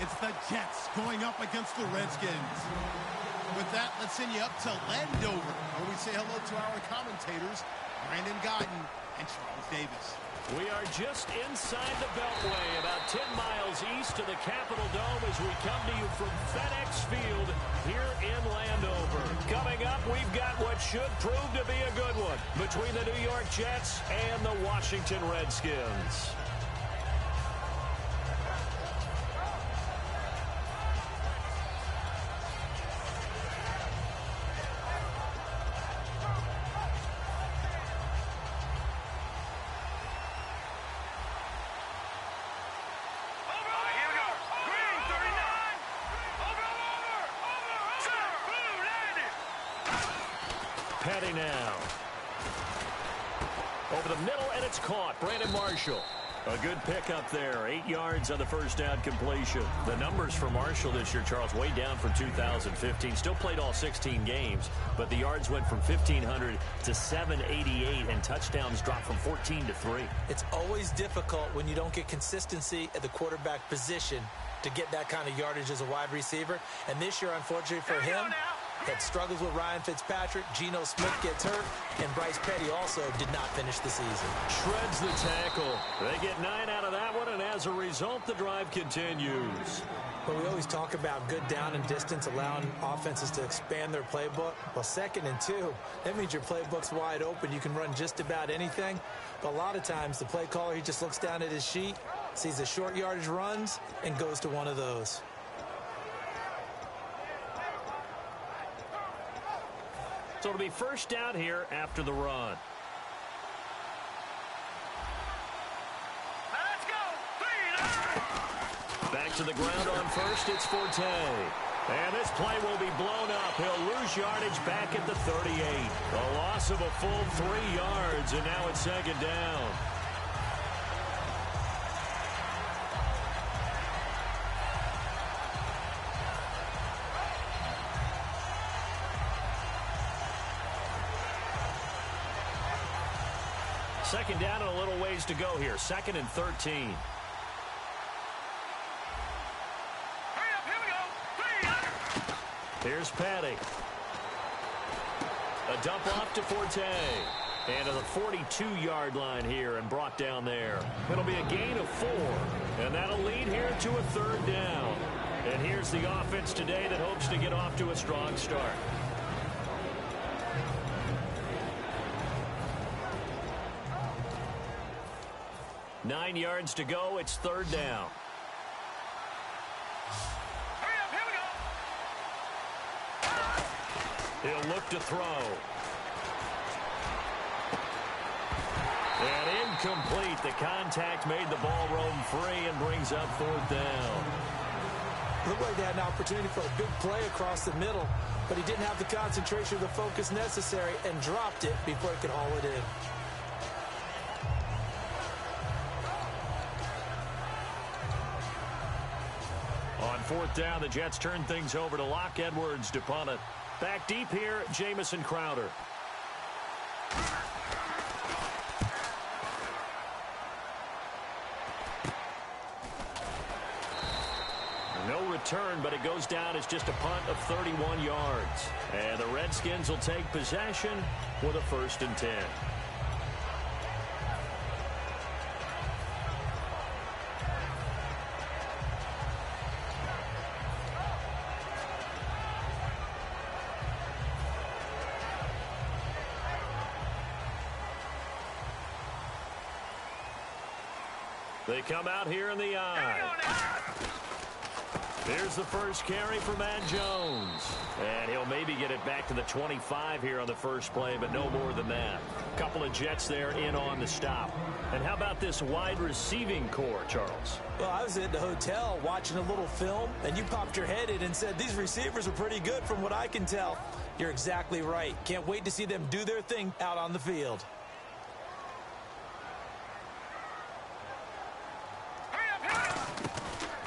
It's the Jets going up against the Redskins. With that, let's send you up to Landover, where we say hello to our commentators, Brandon Guyton and Charles Davis. We are just inside the Beltway, about 10 miles east of the Capitol Dome as we come to you from FedEx Field here in Landover. Coming up, we've got what should prove to be a good one between the New York Jets and the Washington Redskins. Petty now. Over the middle, and it's caught. Brandon Marshall. A good pickup there. 8 yards on the first down completion. The numbers for Marshall this year, Charles, way down from 2015. Still played all 16 games, but the yards went from 1,500 to 788, and touchdowns dropped from 14 to 3. It's always difficult when you don't get consistency at the quarterback position to get that kind of yardage as a wide receiver. And this year, unfortunately for him, had struggles with Ryan Fitzpatrick. Geno Smith gets hurt, and Bryce Petty also did not finish the season. Shreds the tackle. They get 9 out of that one, and as a result, the drive continues. But we always talk about good down and distance, allowing offenses to expand their playbook. Well, 2nd and 2, that means your playbook's wide open. You can run just about anything. But a lot of times, the play caller, he just looks down at his sheet, sees the short yardage runs, and goes to one of those. So it'll be first down here after the run. Let's go. Back to the ground on first, it's Forte. And this play will be blown up. He'll lose yardage back at the 38. A loss of a full 3 yards, and now it's 2nd down. Second down and a little ways to go here. 2nd and 13. Hurry up, here we go. Here's Petty. A dump off to Forte. And to the 42-yard line here and brought down there. It'll be a gain of 4. And that'll lead here to a 3rd down. And here's the offense today that hopes to get off to a strong start. 9 yards to go. It's 3rd down. Hurry up, here we go. He'll look to throw. And incomplete. The contact made the ball roam free and brings up 4th down. Looked like they had an opportunity for a big play across the middle, but he didn't have the concentration or the focus necessary and dropped it before he could haul it in. On 4th down, the Jets turn things over to Locke Edwards to punt it. Back deep here, Jamison Crowder. No return, but it goes down as just a punt of 31 yards. And the Redskins will take possession with a 1st and 10. They come out here in the eye. Here's the first carry for Matt Jones. And he'll maybe get it back to the 25 here on the first play, but no more than that. Couple of Jets there in on the stop. And how about this wide receiving core, Charles? Well, I was at the hotel watching a little film, and you popped your head in and said, these receivers are pretty good from what I can tell. You're exactly right. Can't wait to see them do their thing out on the field.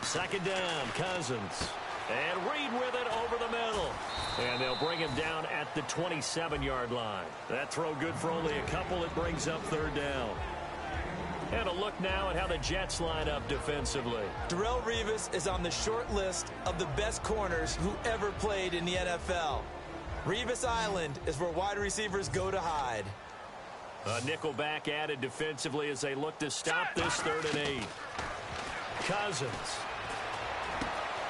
Second down, Cousins. And Reed with it over the middle. And they'll bring him down at the 27-yard line. That throw good for only a couple. It brings up 3rd down. And a look now at how the Jets line up defensively. Darrelle Revis is on the short list of the best corners who ever played in the NFL. Revis Island is where wide receivers go to hide. A nickel back added defensively as they look to stop this 3rd and 8. Cousins.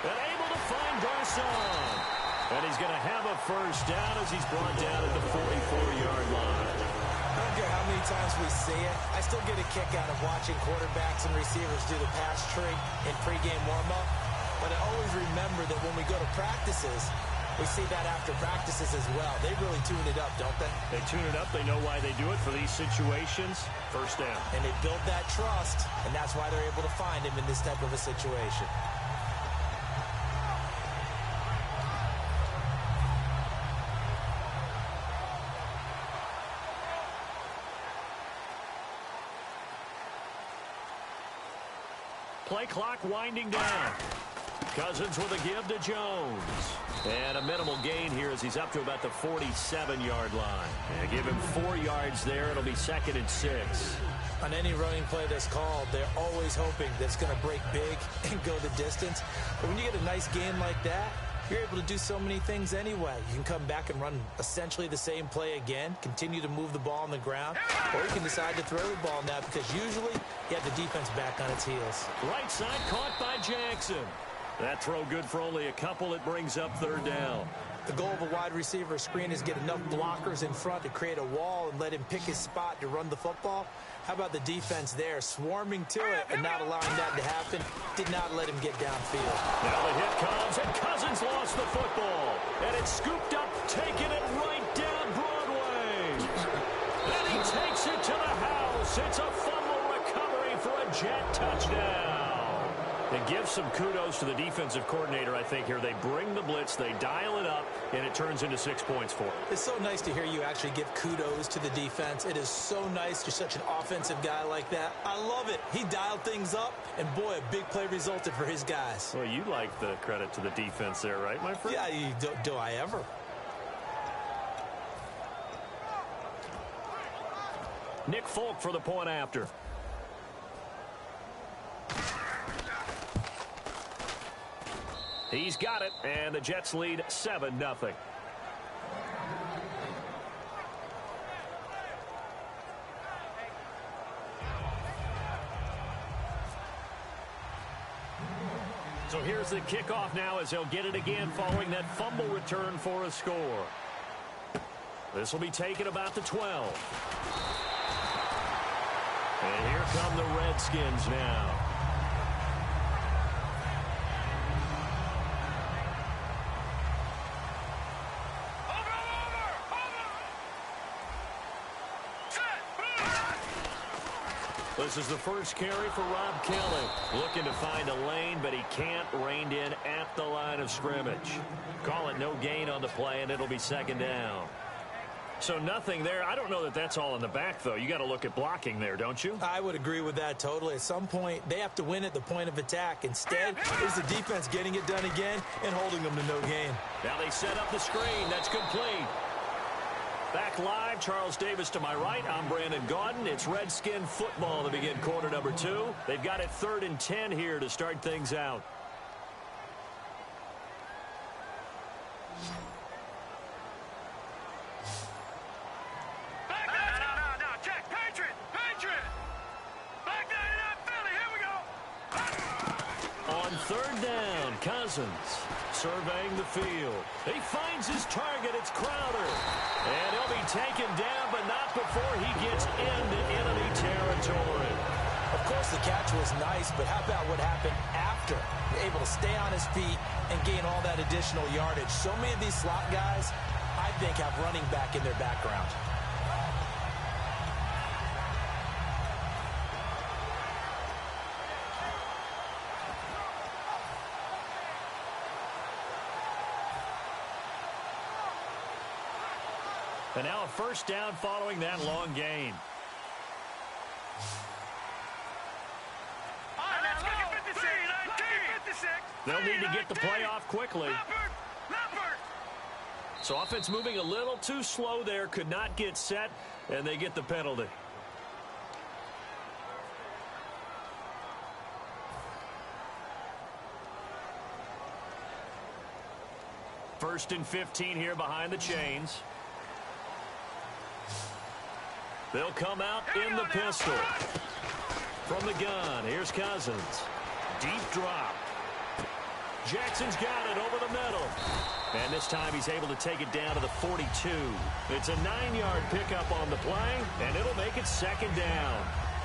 And able to find Garcon. And he's going to have a first down as he's brought down at the 44-yard line. I don't care how many times we see it. I still get a kick out of watching quarterbacks and receivers do the pass tree in pregame warm-up. But I always remember that when we go to practices, we see that after practices as well. They really tune it up, don't they? They tune it up. They know why they do it for these situations. First down. And they build that trust, and that's why they're able to find him in this type of a situation. Play clock winding down. Cousins with a give to Jones. And a minimal gain here as he's up to about the 47-yard line. And give him 4 yards there. It'll be 2nd and 6. On any running play that's called, they're always hoping that it's going to break big and go the distance. But when you get a nice gain like that, you're able to do so many things anyway. You can come back and run essentially the same play again, continue to move the ball on the ground, or you can decide to throw the ball now because usually you have the defense back on its heels. Right side caught by Jackson. That throw good for only a couple. It brings up 3rd down. The goal of a wide receiver screen is get enough blockers in front to create a wall and let him pick his spot to run the football. How about the defense there, swarming to it and not allowing that to happen? Did not let him get downfield. Now the hit comes, and Cousins lost the football. And it's scooped up, taking it right down Broadway. And he takes it to the house. It's a fumble recovery for a Jet touchdown. And give some kudos to the defensive coordinator, I think, here. They bring the blitz, they dial it up, and it turns into 6 points for them. It's so nice to hear you actually give kudos to the defense. It is so nice. You're such an offensive guy like that. I love it. He dialed things up, and boy, a big play resulted for his guys. Well, you like the credit to the defense there, right, my friend? Yeah, do I ever? Nick Folk for the point after. He's got it, and the Jets lead 7-0. So here's the kickoff now as they'll get it again following that fumble return for a score. This will be taken about the 12. And here come the Redskins now. This is the first carry for Rob Kelly. Looking to find a lane, but he can't. Reined in at the line of scrimmage. Call it no gain on the play, and it'll be 2nd down. So nothing there. I don't know that that's all in the back, though. You got to look at blocking there, don't you? I would agree with that totally. At some point, they have to win at the point of attack. Instead, it's the defense getting it done again and holding them to no gain. Now they set up the screen. That's complete. Back live, Charles Davis to my right. I'm Brandon Gaudin. It's Redskin football to begin quarter number 2. They've got it 3rd and 10 here to start things out. No, check. Patriot. Back down, Philly. Here we go. On 3rd down, Cousins surveying the field. He finds his target. It's Crowder. And he'll be taken down, but not before he gets into enemy territory. Of course, the catch was nice, but how about what happened after? You're able to stay on his feet and gain all that additional yardage. So many of these slot guys, I think, have running back in their background. And now a first down following that long gain. They'll need to get the play off quickly. So offense moving a little too slow there. Could not get set, and they get the penalty. First and 15 here behind the chains. They'll come out in the pistol. From the gun, here's Cousins. Deep drop. Jackson's got it over the middle. And this time he's able to take it down to the 42. It's a 9-yard pickup on the play, and it'll make it second down.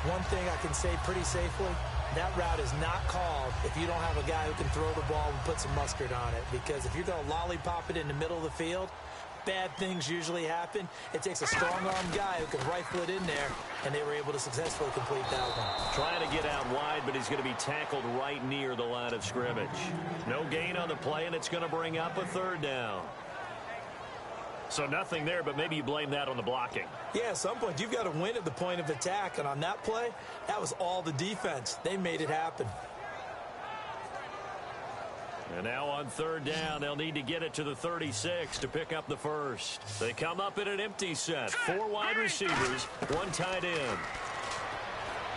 One thing I can say pretty safely, that route is not called if you don't have a guy who can throw the ball and put some mustard on it. Because if you're going to lollipop it in the middle of the field, bad things usually happen. It takes a strong-arm guy who can rifle it in there, and they were able to successfully complete that one. Trying to get out wide, but he's going to be tackled right near the line of scrimmage. No gain on the play, and it's going to bring up a third down. So nothing there, but maybe you blame that on the blocking. Yeah, at some point, you've got to win at the point of attack, and on that play, that was all the defense. They made it happen. And now on third down, they'll need to get it to the 36 to pick up the first. They come up in an empty set. 4 wide receivers, 1 tight end.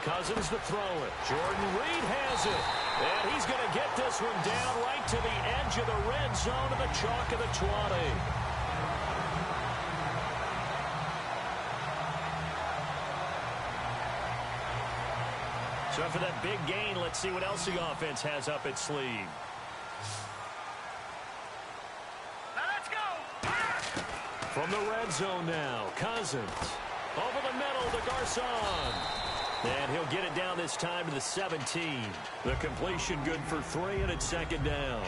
Cousins to throw it. Jordan Reed has it. And he's going to get this one down right to the edge of the red zone of the chalk of the 20. So after that big gain, let's see what else the offense has up its sleeve. Let's go. From the red zone now, Cousins. Over the middle to Garcon. And he'll get it down this time to the 17. The completion good for 3, and it's second down.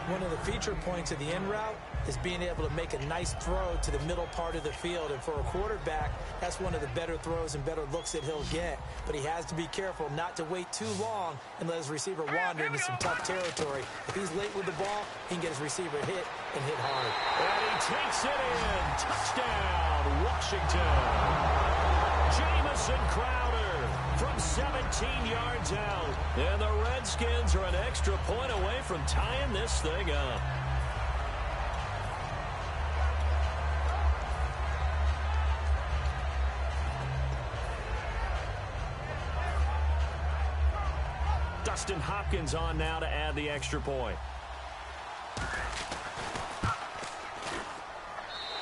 One of the feature points of the in route is being able to make a nice throw to the middle part of the field. And for a quarterback, that's one of the better throws and better looks that he'll get. But he has to be careful not to wait too long and let his receiver wander into some tough territory. If he's late with the ball, he can get his receiver hit and hit hard. And he takes it in. Touchdown, Washington. Jamison Crowder from 17 yards out. And the Redskins are an extra point away from tying this thing up. Dustin Hopkins on now to add the extra point.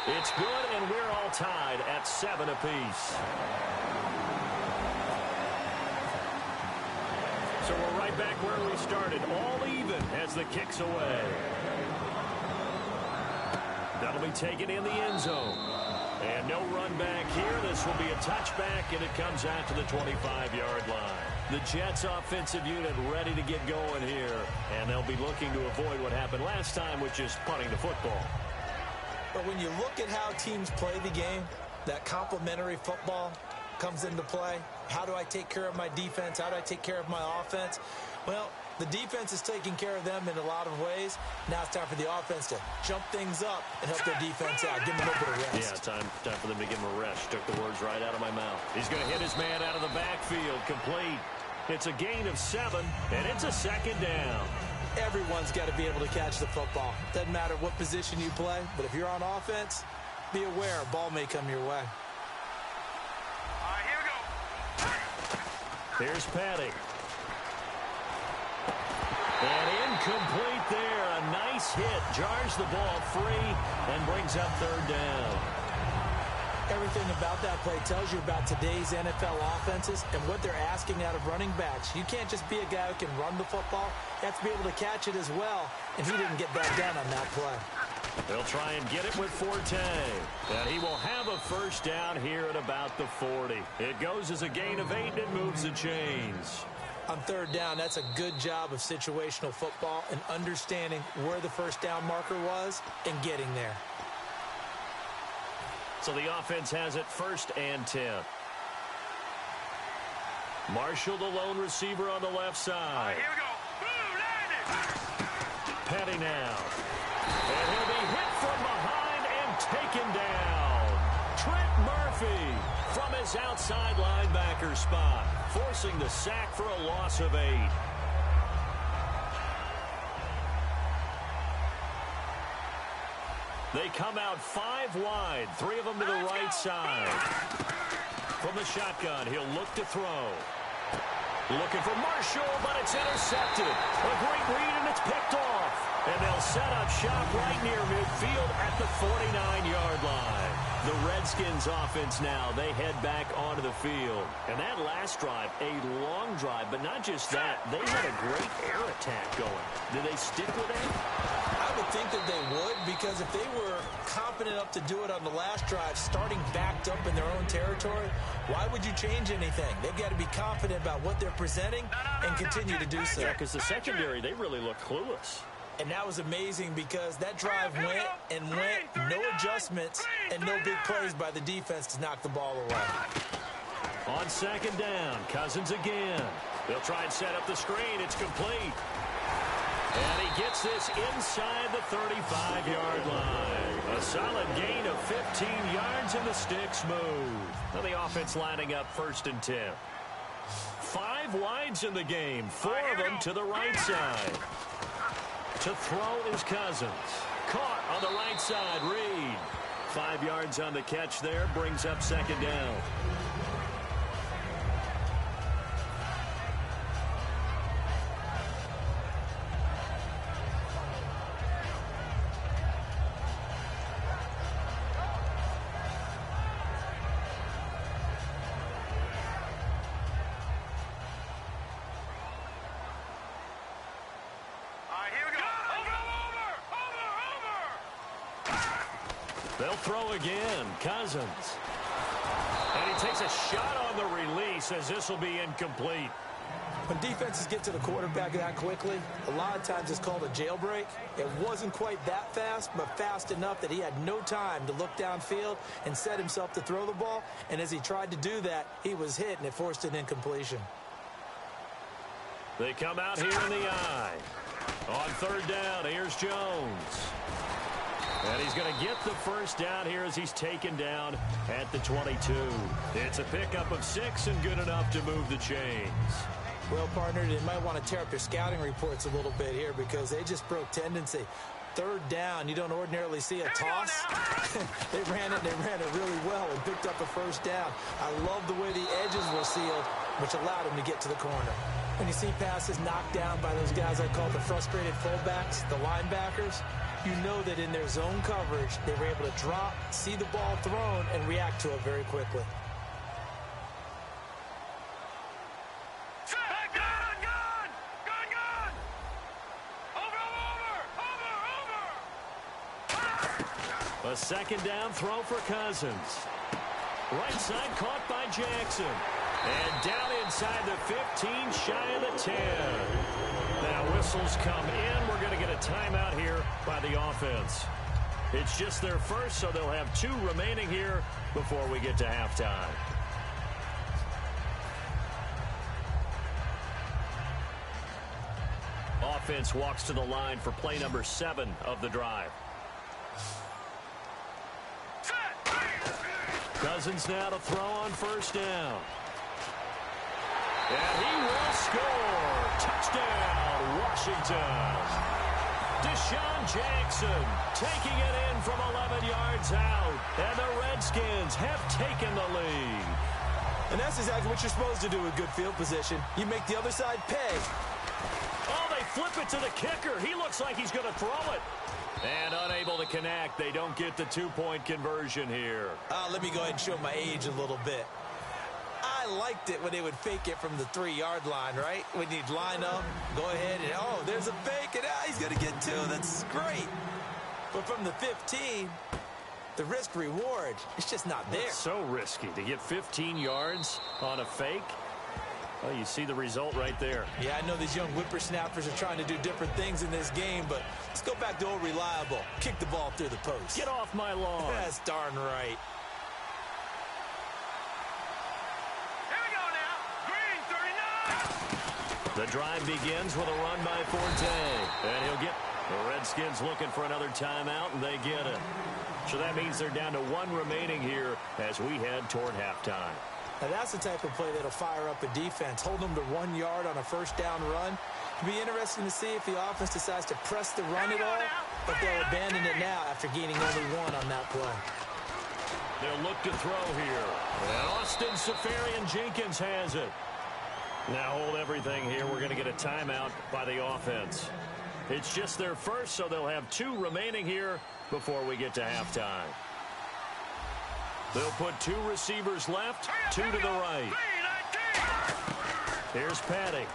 It's good, and we're all tied at 7 apiece. So we're right back where we started, all even as the kick's away. That'll be taken in the end zone. And no run back here. This will be a touchback, and it comes out to the 25-yard line. The Jets offensive unit ready to get going here, and they'll be looking to avoid what happened last time, which is punting the football. But when you look at how teams play the game, that complementary football comes into play. How do I take care of my defense? How do I take care of my offense? Well, the defense is taking care of them in a lot of ways. Now it's time for the offense to jump things up and help their defense out. Give them a little bit of rest. Yeah, time for them to give him a rest. Took the words right out of my mouth. He's going to hit his man out of the backfield. Complete. It's a gain of 7, and it's a second down. Everyone's got to be able to catch the football. Doesn't matter what position you play, but if you're on offense, be aware a ball may come your way. All right, here we go. Here's Patty. And incomplete there. A nice hit. Jars the ball free and brings up third down. Everything about that play tells you about today's NFL offenses and what they're asking out of running backs. You can't just be a guy who can run the football. You have to be able to catch it as well, and he didn't get that done on that play. They'll try and get it with Forte. And he will have a first down here at about the 40. It goes as a gain of 8 and moves the chains. On third down, that's a good job of situational football and understanding where the first down marker was and getting there. So the offense has it 1st and 10. Marshall, the lone receiver on the left side. Here we go. Boom, landed. Petty now. And he'll be hit from behind and taken down. Trent Murphy from his outside linebacker spot, forcing the sack for a loss of 8. They come out 5 wide, 3 of them to the right side. From the shotgun, he'll look to throw. Looking for Marshall, but it's intercepted. A great read, and it's picked off. And they'll set up shop right near midfield at the 49-yard line. The Redskins offense now, they head back onto the field. And that last drive, a long drive, but not just that. They had a great air attack going. Did they stick with that? I would think that they would, because if they were confident enough to do it on the last drive, starting backed up in their own territory, why would you change anything? They've got to be confident about what they're presenting and continue to do so. Yeah, because the secondary, they really look clueless. And that was amazing because that drive went and went, no adjustments, and no big plays by the defense to knock the ball away. On second down, Cousins again. They'll try and set up the screen. It's complete. And he gets this inside the 35-yard line. A solid gain of 15 yards, and the sticks move. Now the offense lining up 1st and 10. 5 wides in the game, 4 of them to the right side. To throw is Cousins. Caught on the right side, Reed. 5 yards on the catch there, brings up 2nd down. They'll throw again. Cousins. And he takes a shot on the release as this will be incomplete. When defenses get to the quarterback that quickly, a lot of times it's called a jailbreak. It wasn't quite that fast, but fast enough that he had no time to look downfield and set himself to throw the ball. And as he tried to do that, he was hit, and it forced an incompletion. They come out here in the eye. On 3rd down, here's Jones. And he's going to get the 1st down here as he's taken down at the 22. It's a pickup of 6 and good enough to move the chains. Well, partner, they might want to tear up your scouting reports a little bit here because they just broke tendency. 3rd down, you don't ordinarily see a toss. They ran it really well and picked up a 1st down. I love the way the edges were sealed, which allowed him to get to the corner. When you see passes knocked down by those guys I call the frustrated fullbacks, the linebackers, you know that in their zone coverage, they were able to drop, see the ball thrown, and react to it very quickly. A 2nd down throw for Cousins. Right side caught by Jackson. And down inside the 15, shy of the 10. Now whistles come in. We're going to get a timeout here by the offense. It's just their first, so they'll have 2 remaining here before we get to halftime. Offense walks to the line for play number 7 of the drive. Cousins now to throw on 1st down. And he will score. Touchdown, Washington. Deshaun Jackson taking it in from 11 yards out. And the Redskins have taken the lead. And that's exactly what you're supposed to do with good field position. You make the other side pay. Oh, they flip it to the kicker. He looks like he's going to throw it. And unable to connect. They don't get the 2-point conversion here. Let me go ahead and show my age a little bit. I liked it when they would fake it from the 3-yard line, right? When you'd line up, go ahead, and oh, there's a fake, and he's going to get 2. That's great. But from the 15, the risk-reward, it's just not there. It's so risky to get 15 yards on a fake. Well, you see the result right there. Yeah, I know these young whippersnappers are trying to do different things in this game, but let's go back to old reliable. Kick the ball through the post. Get off my lawn. That's darn right. Here we go now. Green 39. The drive begins with a run by Forte. And he'll get the Redskins looking for another timeout, and they get it. So that means they're down to 1 remaining here as we head toward halftime. Now, that's the type of play that'll fire up a defense. Hold them to 1 yard on a 1st down run. It'll be interesting to see if the offense decides to press the run at all, but they'll abandon it now after gaining only 1 on that play. They'll look to throw here. And Austin Safarian-Jenkins has it. Now hold everything here. We're going to get a timeout by the offense. It's just their first, so they'll have 2 remaining here before we get to halftime. They'll put 2 receivers left, 2 to the right. Here's Patty.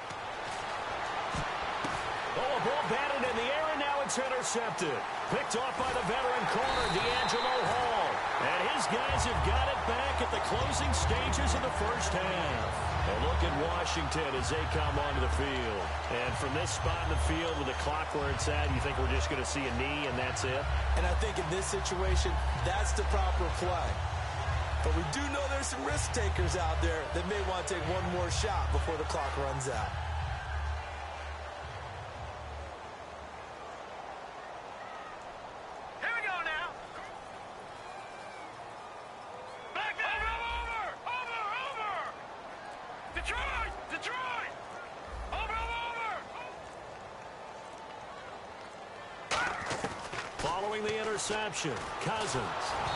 Oh, a ball batted in the air, and now it's intercepted. Picked off by the veteran corner, D'Angelo Hall. And his guys have got it back at the closing stages of the first half. A look at Washington as they come onto the field. And from this spot in the field with the clock where it's at, you think we're just going to see a knee and that's it? And I think in this situation, that's the proper play. But we do know there's some risk takers out there that may want to take one more shot before the clock runs out. Here we go now. Back over. Detroit. Over. Following the interception, Cousins.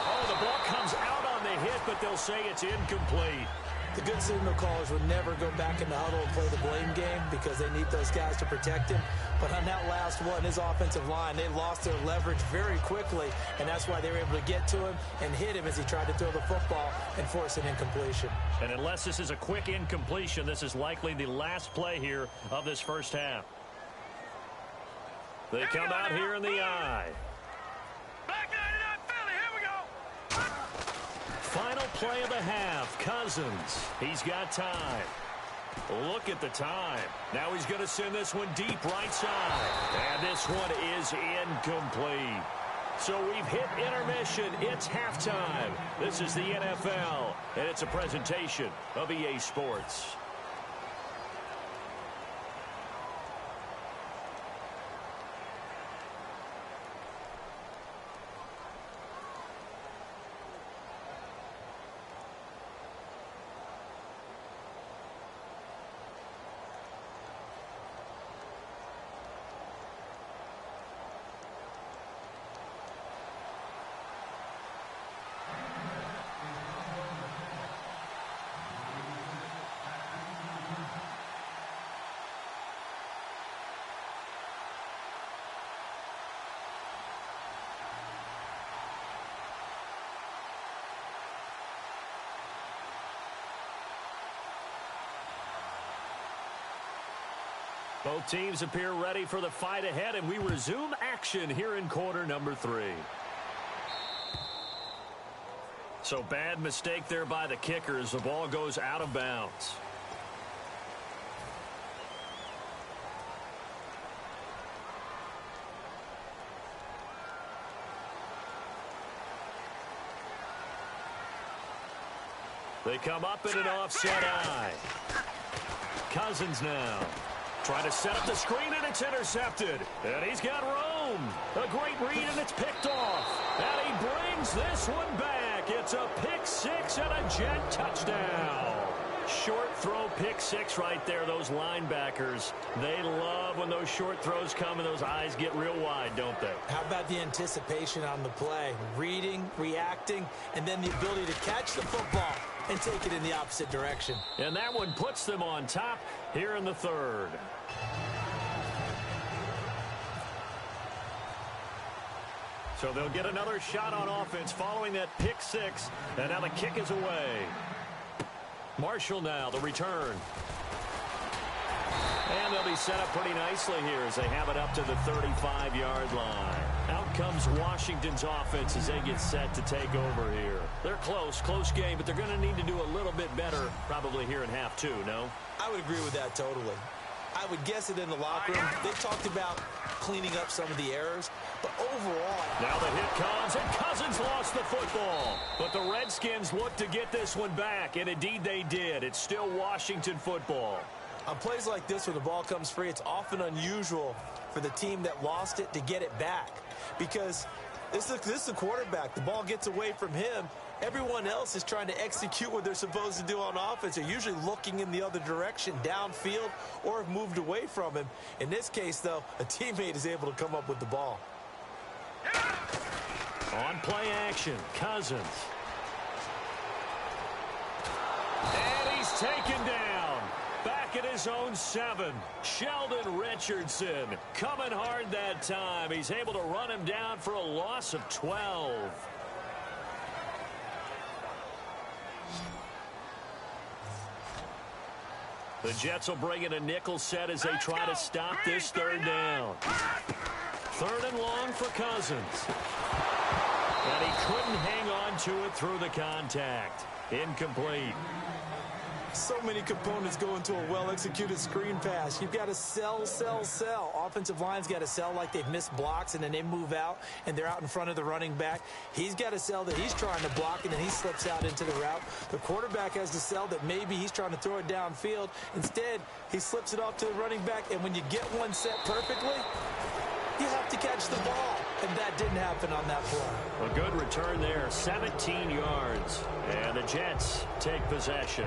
Oh, the ball comes out on the hit, but they'll say it's incomplete. The good signal callers would never go back in the huddle and play the blame game because they need those guys to protect him. But on that last one, his offensive line, they lost their leverage very quickly, and that's why they were able to get to him and hit him as he tried to throw the football and force an incompletion. And unless this is a quick incompletion, this is likely the last play here of this first half. They come out here in the eye. Back 99 Philly. Here we go. Final play of the half, Cousins. He's got time. Look at the time. Now he's going to send this one deep right side. And this one is incomplete. So we've hit intermission. It's halftime. This is the NFL, and it's a presentation of EA Sports. Both teams appear ready for the fight ahead, and we resume action here in quarter number 3. So bad mistake there by the kickers. The ball goes out of bounds. They come up in an offset eye. Cousins now. Trying to set up the screen, and it's intercepted. And he's got room. A great read, and it's picked off. And he brings this one back. It's a pick 6 and a jet touchdown. Short throw pick 6 right there. Those linebackers, they love when those short throws come and those eyes get real wide, don't they? How about the anticipation on the play? Reading, reacting, and then the ability to catch the football and take it in the opposite direction. And that one puts them on top here in the third. So they'll get another shot on offense following that pick 6. And now the kick is away. Marshall now, the return. And they'll be set up pretty nicely here as they have it up to the 35-yard line. Out comes Washington's offense as they get set to take over here. They're close game, but they're going to need to do a little bit better probably here in half 2, no? I would agree with that totally. I would guess it in the locker room. They talked about cleaning up some of the errors, but overall... Now the hit comes, and Cousins lost the football. But the Redskins look to get this one back, and indeed they did. It's still Washington football. On plays like this where the ball comes free, it's often unusual for the team that lost it to get it back. Because this is the quarterback. The ball gets away from him. Everyone else is trying to execute what they're supposed to do on offense. They're usually looking in the other direction, downfield, or have moved away from him. In this case, though, a teammate is able to come up with the ball. On play action, Cousins. And he's taken down. Back back at his own 7. Sheldon Richardson coming hard that time. He's able to run him down for a loss of 12. The Jets will bring in a nickel set as they try to stop this third down. 3rd and long for Cousins. And he couldn't hang on to it through the contact. Incomplete. So many components go into a well-executed screen pass. You've got to sell. Offensive line's got to sell like they've missed blocks, and then they move out, and they're out in front of the running back. He's got to sell that he's trying to block, and then he slips out into the route. The quarterback has to sell that maybe he's trying to throw it downfield. Instead, he slips it off to the running back, and when you get one set perfectly, you have to catch the ball. And that didn't happen on that play. A good return there, 17 yards. And the Jets take possession.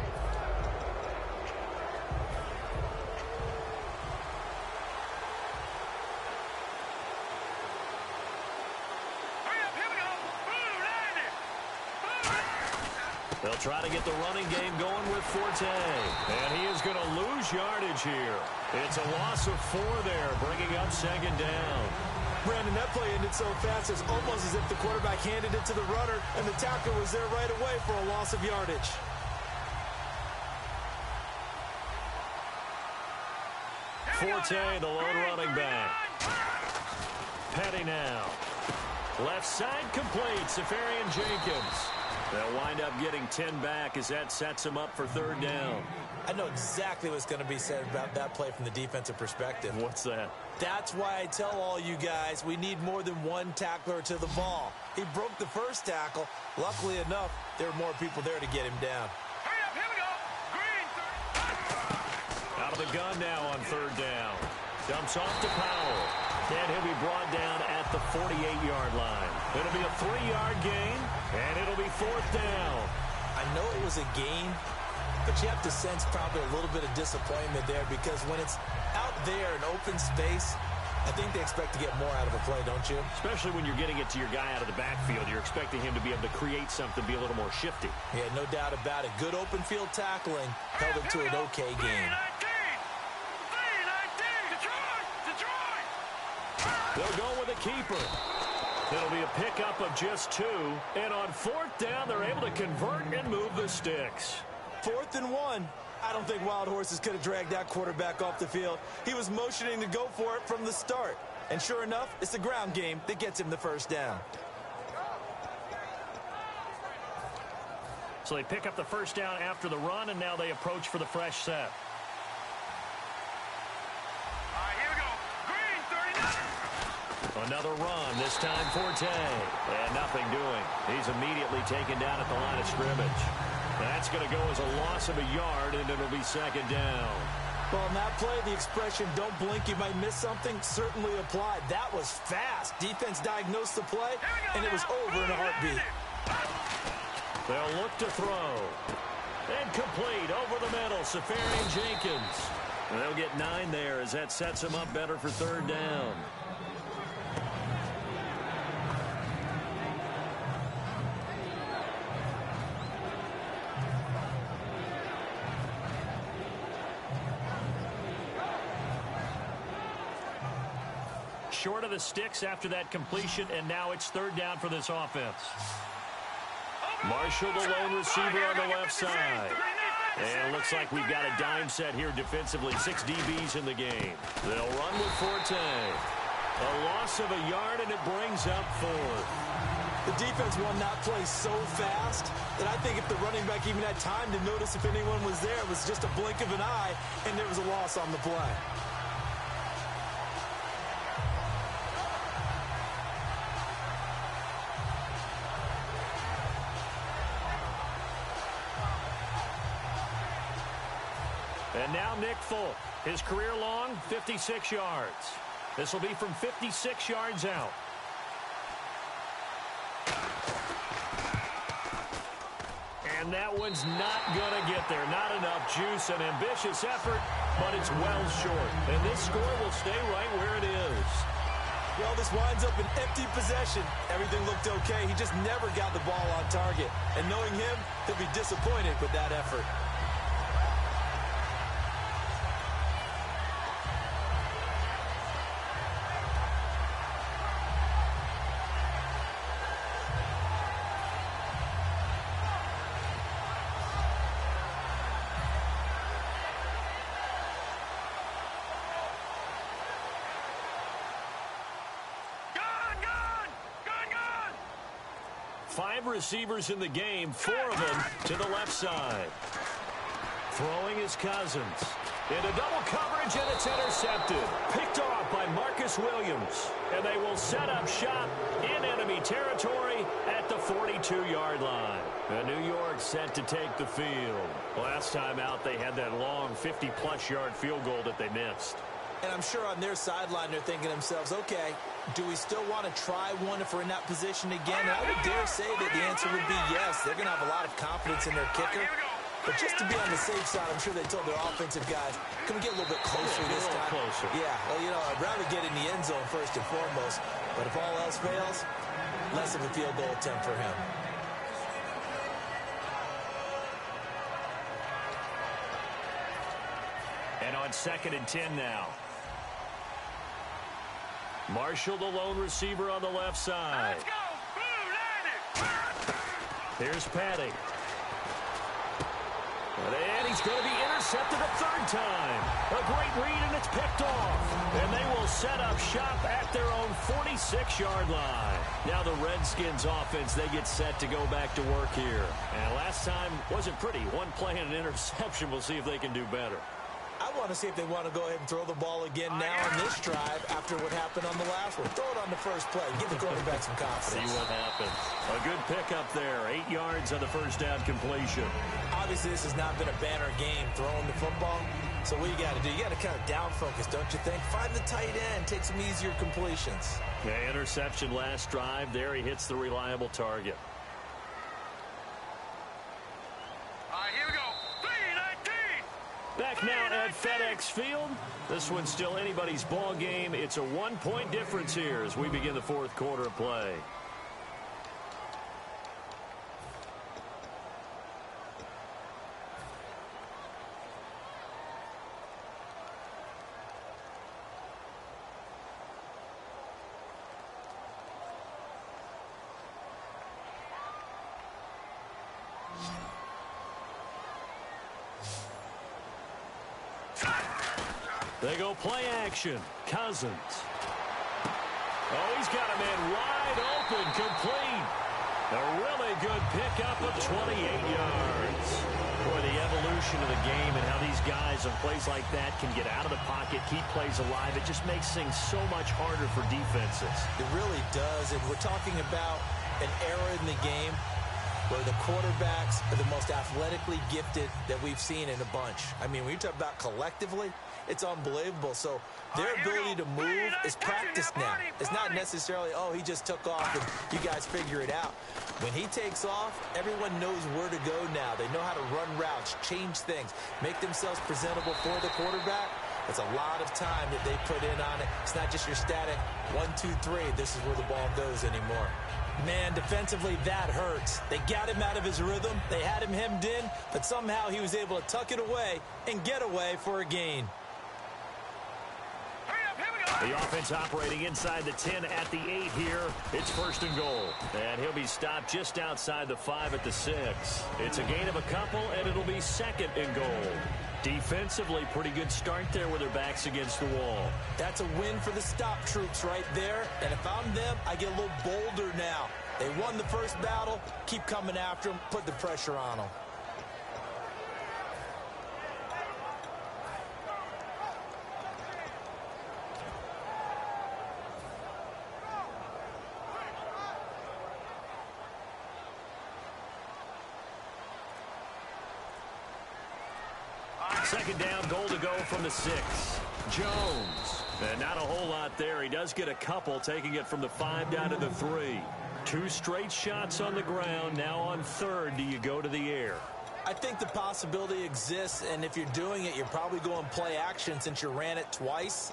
They'll try to get the running game going with Forte. And he is going to lose yardage here. It's a loss of 4 there, bringing up 2nd down. Brandon, that play ended so fast, it's almost as if the quarterback handed it to the runner, and the tackle was there right away for a loss of yardage. Forte, the lone running back. Petty now. Left side complete, Safarian Jenkins. They'll wind up getting 10 back as that sets them up for 3rd down. I know exactly what's going to be said about that play from the defensive perspective. What's that? That's why I tell all you guys we need more than one tackler to the ball. He broke the first tackle. Luckily enough, there were more people there to get him down. Hurry up, here we go. Green. Out of the gun now on 3rd down. Dumps off to Powell. And he'll be brought down at the 48-yard line. It'll be a 3-yard gain, and it'll be 4th down. I know it was a gain, but you have to sense probably a little bit of disappointment there because when it's out there in open space, I think they expect to get more out of a play, don't you? Especially when you're getting it to your guy out of the backfield. You're expecting him to be able to create something, be a little more shifty. Yeah, no doubt about it. Good open field tackling held it to an okay game. They'll go with a keeper. It'll be a pickup of just 2. And on 4th down, they're able to convert and move the sticks. 4th and 1. I don't think Wild Horses could have dragged that quarterback off the field. He was motioning to go for it from the start. And sure enough, it's the ground game that gets him the 1st down. So they pick up the 1st down after the run, and now they approach for the fresh set. Another run, this time Forte. And nothing doing. He's immediately taken down at the line of scrimmage. That's going to go as a loss of a yard, and it'll be 2nd down. Well, in that play, the expression, don't blink, you might miss something, certainly applied. That was fast. Defense diagnosed the play, and it was over in a heartbeat. They'll look to throw. And complete over the middle, Safarian Jenkins. And they'll get 9 there as that sets them up better for 3rd down. Short of the sticks after that completion, and now it's 3rd down for this offense. Marshall, the lone receiver on the left side. And it looks like we've got a dime set here defensively. 6 DBs in the game. They'll run with Forte. A loss of a yard, and it brings up 4th. The defense won that play so fast that I think if the running back even had time to notice if anyone was there, it was just a blink of an eye, and there was a loss on the play. And now Nick Folk, his career long, 56 yards. This will be from 56 yards out. And that one's not going to get there. Not enough juice, an ambitious effort, but it's well short. And this score will stay right where it is. Well, this winds up an empty possession. Everything looked okay. He just never got the ball on target. And knowing him, he'll be disappointed with that effort. 5 receivers in the game, 4 of them to the left side. Throwing is Cousins. Into double coverage, and it's intercepted. Picked off by Marcus Williams. And they will set up shop in enemy territory at the 42-yard line. And New York set to take the field. Last time out, they had that long 50-plus yard field goal that they missed. And I'm sure on their sideline they're thinking to themselves, okay, do we still want to try one if we're in that position again? And I would dare say that the answer would be yes. They're going to have a lot of confidence in their kicker. But just to be on the safe side, I'm sure they told their offensive guys, can we get a little bit closer this time? Closer. Yeah, well, you know, I'd rather get in the end zone first and foremost. But if all else fails, less of a field goal attempt for him. And on 2nd and 10 now. Marshall, the lone receiver on the left side. Let's go. Here's Patty. And he's going to be intercepted a 3rd time. A great read, and it's picked off. And they will set up shop at their own 46-yard line. Now the Redskins offense, they get set to go back to work here. And last time wasn't pretty. One play and an interception. We'll see if they can do better. I want to see if they want to go ahead and throw the ball again now on this drive after what happened on the last one. Throw it on the first play. Give the quarterback some confidence. See what happens. A good pickup there. 8 yards on the first down completion. Obviously, this has not been a banner game throwing the football. So what you got to do, you got to kind of down focus, don't you think? Find the tight end. Take some easier completions. Yeah, interception last drive. There he hits the reliable target. All right, here we go. 3-19. Back now at FedEx Field. This one's still anybody's ball game. It's a 1-point difference here as we begin the 4th quarter of play. They go play action. Cousins. Oh, he's got a man wide open, complete. A really good pickup of 28 yards. Boy, the evolution of the game and how these guys on plays like that can get out of the pocket, keep plays alive, it just makes things so much harder for defenses. It really does, and we're talking about an era in the game where the quarterbacks are the most athletically gifted that we've seen in a bunch. I mean, when you talk about collectively, it's unbelievable. So their ability to move is practiced now. It's not necessarily, oh, he just took off and you guys figure it out. When he takes off, everyone knows where to go now. They know how to run routes, change things, make themselves presentable for the quarterback. That's a lot of time that they put in on it. It's not just your static 1, 2, 3. This is where the ball goes anymore. Man, defensively, that hurts. They got him out of his rhythm. They had him hemmed in, but somehow he was able to tuck it away and get away for a gain. The offense operating inside the 10 at the 8 here. It's 1st and goal. And he'll be stopped just outside the 5 at the 6. It's a gain of a couple, and it'll be 2nd and goal. Defensively, pretty good start there with their backs against the wall. That's a win for the stop troops right there. And if I'm them, I get a little bolder now. They won the first battle. Keep coming after them. Put the pressure on them. Second down, goal to go from the 6. Jones. And not a whole lot there. He does get a couple, taking it from the 5 down to the 3. 2 straight shots on the ground. Now on 3rd, do you go to the air? I think the possibility exists, and if you're doing it, you're probably going play action since you ran it twice.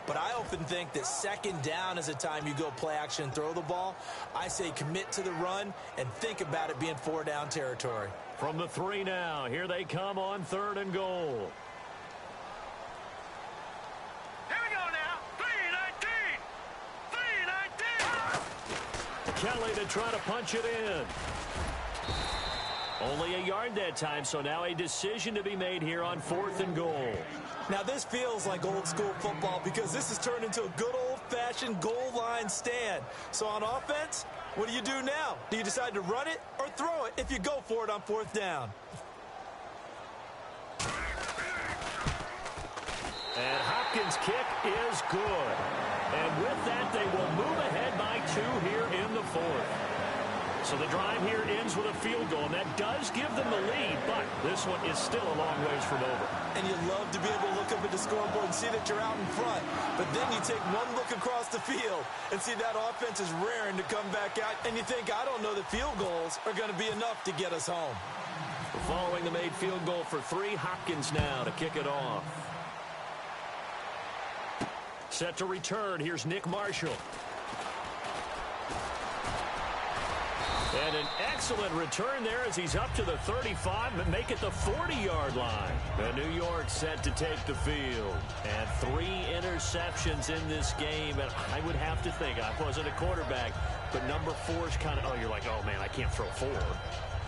But I often think that 2nd down is the time you go play action and throw the ball. I say commit to the run and think about it being 4 down territory. From the 3 now, here they come on 3rd and goal. Here we go now. 3-19. 3-19. Kelly to try to punch it in. Only a yard that time, so now a decision to be made here on 4th and goal. Now this feels like old school football because this has turned into a good old-fashioned old-fashioned goal line stand. So on offense, what do you do now? Do you decide to run it or throw it if you go for it on 4th down? And Hopkins' kick is good. And with that, they will move ahead by 2 here in the 4th. So the drive here ends with a field goal, and that does give them the lead, but this one is still a long ways from over. And you love to be able to look up at the scoreboard and see that you're out in front. But then you take one look across the field and see that offense is raring to come back out, and you think, I don't know that field goals are going to be enough to get us home. Following the made field goal for 3, Hopkins now to kick it off. Set to return, here's Nick Marshall. And an excellent return there as he's up to the 35 and make it the 40-yard line. And New York set to take the field. And 3 interceptions in this game. And I would have to think, I wasn't a quarterback, but number 4 is kind of, oh, you're like, oh, man, I can't throw 4.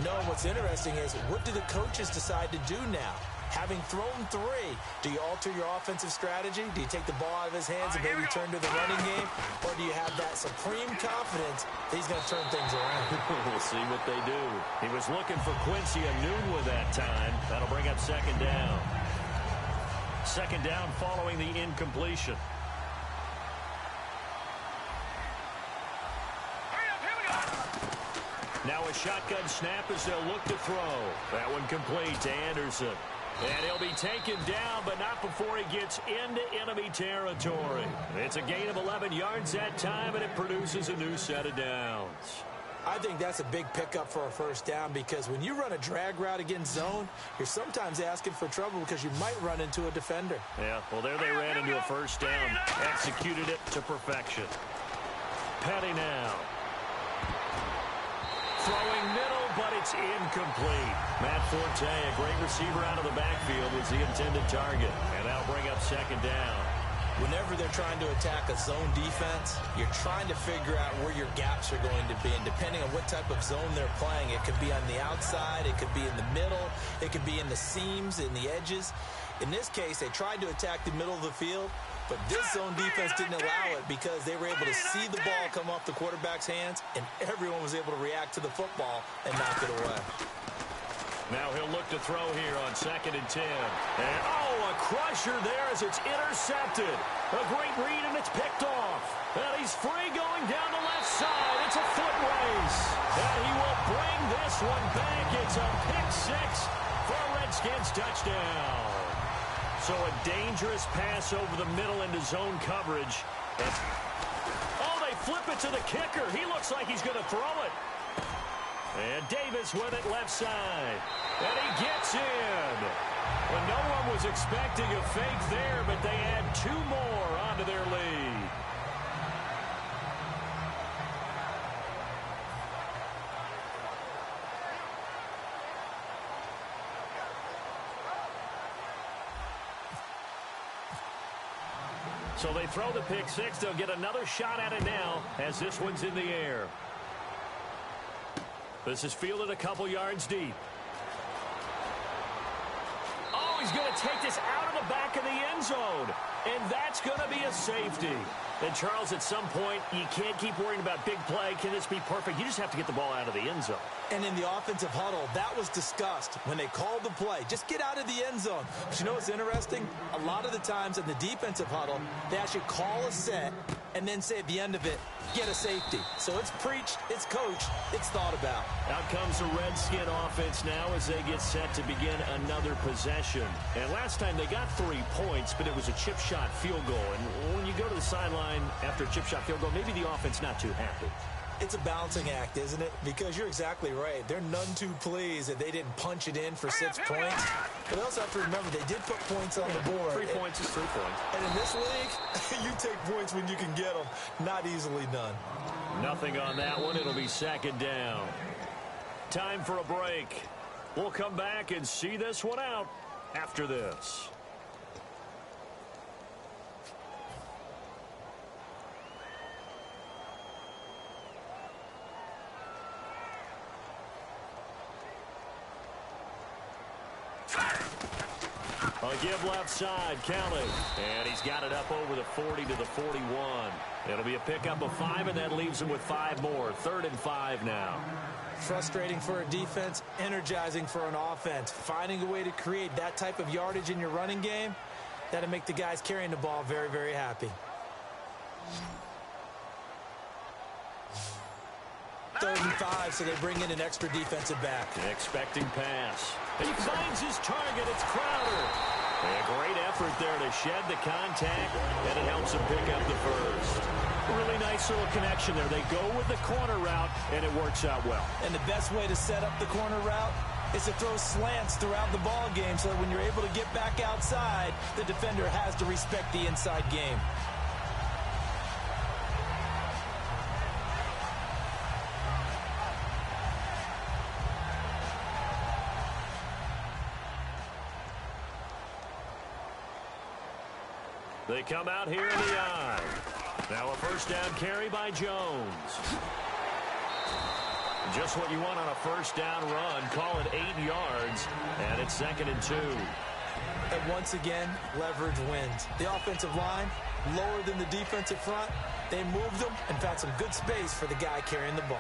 No, what's interesting is what do the coaches decide to do now? Having thrown 3, do you alter your offensive strategy? Do you take the ball out of his hands and maybe turn to the running game? Or do you have that supreme confidence that he's going to turn things around? We'll see what they do. He was looking for Quincy Enunwa that time. That'll bring up 2nd down. 2nd down following the incompletion. Now a shotgun snap as they'll look to throw. That one complete to Anderson. And he'll be taken down, but not before he gets into enemy territory. It's a gain of 11 yards that time, and it produces a new set of downs. I think that's a big pickup for a 1st down because when you run a drag route against zone, you're sometimes asking for trouble because you might run into a defender. Yeah, well, there they ran into a 1st down. Executed it to perfection. Petty now. Throwing middle, but it's incomplete. Matt Forte, a great receiver out of the backfield, was the intended target. And that'll bring up 2nd down. Whenever they're trying to attack a zone defense, you're trying to figure out where your gaps are going to be. And depending on what type of zone they're playing, it could be on the outside, it could be in the middle, it could be in the seams, in the edges. In this case, they tried to attack the middle of the field, but this zone defense didn't allow it because they were able to see the ball come off the quarterback's hands, and everyone was able to react to the football and knock it away. Now he'll look to throw here on 2nd and 10. And, oh, a crusher there as it's intercepted. A great read, and it's picked off. And he's free going down the left side. It's a foot race. And he will bring this one back. It's a pick 6 for a Redskins touchdown. So a dangerous pass over the middle into zone coverage. Oh, they flip it to the kicker. He looks like he's going to throw it. And Davis with it left side. And he gets in. Well, no one was expecting a fake there, but they add 2 more onto their lead. So they throw the pick 6. They'll get another shot at it now as this one's in the air. This is fielded a couple yards deep. Oh, he's going to take this out of the back of the end zone. And that's going to be a safety. And, Charles, at some point, you can't keep worrying about big play. Can this be perfect? You just have to get the ball out of the end zone. And in the offensive huddle, that was discussed when they called the play. Just get out of the end zone. But you know what's interesting? A lot of the times in the defensive huddle, they actually call a set and then say at the end of it, get a safety. So it's preached, it's coached, it's thought about. Out comes the Redskin offense now as they get set to begin another possession. And last time they got 3 points, but it was a chip shot field goal. And when you go to the sideline after a chip shot field goal, maybe the offense not too happy. It's a balancing act, isn't it? Because you're exactly right. They're none too pleased that they didn't punch it in for 6 points. But they also have to remember they did put points on the board. 3 points is 3 points. And in this league, you take points when you can get them. Not easily done. Nothing on that one. It'll be 2nd down. Time for a break. We'll come back and see this one out after this. A give left side, Kelly. And he's got it up over the 40 to the 41. It'll be a pickup of 5, and that leaves him with 5 more. 3rd and 5 now. Frustrating for a defense, energizing for an offense. Finding a way to create that type of yardage in your running game, that'll make the guys carrying the ball very, very happy. 3rd and 5, so they bring in an extra defensive back. Expecting pass. He finds his target. It's Crowder. A great effort there to shed the contact, and it helps him pick up the first. Really nice little connection there. They go with the corner route, and it works out well. And the best way to set up the corner route is to throw slants throughout the ball game so that when you're able to get back outside, the defender has to respect the inside game. They come out here in the eye. Now a first down carry by Jones. Just what you want on a first down run. Call it 8 yards, and it's 2nd and 2. And once again, leverage wins. The offensive line, lower than the defensive front. They moved them and found some good space for the guy carrying the ball.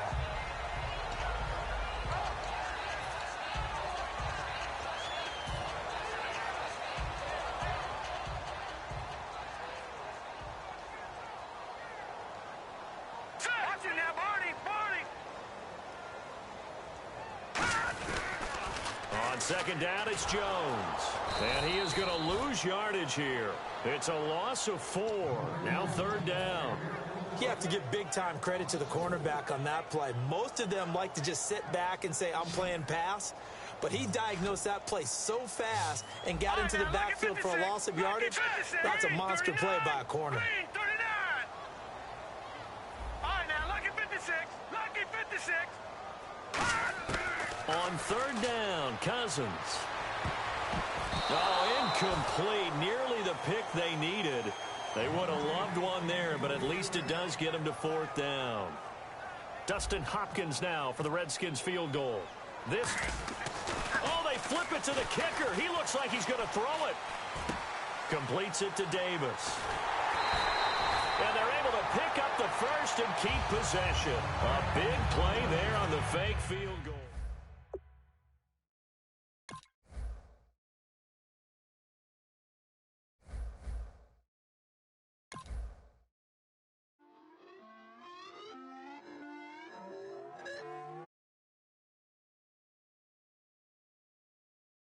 On 2nd down, it's Jones. And he is going to lose yardage here. It's a loss of 4. Now 3rd down. You have to give big-time credit to the cornerback on that play. Most of them like to just sit back and say, I'm playing pass. But he diagnosed that play so fast and got into the backfield for a loss of yardage. That's a monster play by a corner. All right, now, lucky 56. Lucky 56. On 3rd down, Cousins. Oh, incomplete. Nearly the pick they needed. They would have loved one there, but at least it does get them to 4th down. Dustin Hopkins now for the Redskins field goal. Oh, they flip it to the kicker. He looks like he's going to throw it. Completes it to Davis. And they're able to pick up the first and keep possession. A big play there on the fake field goal.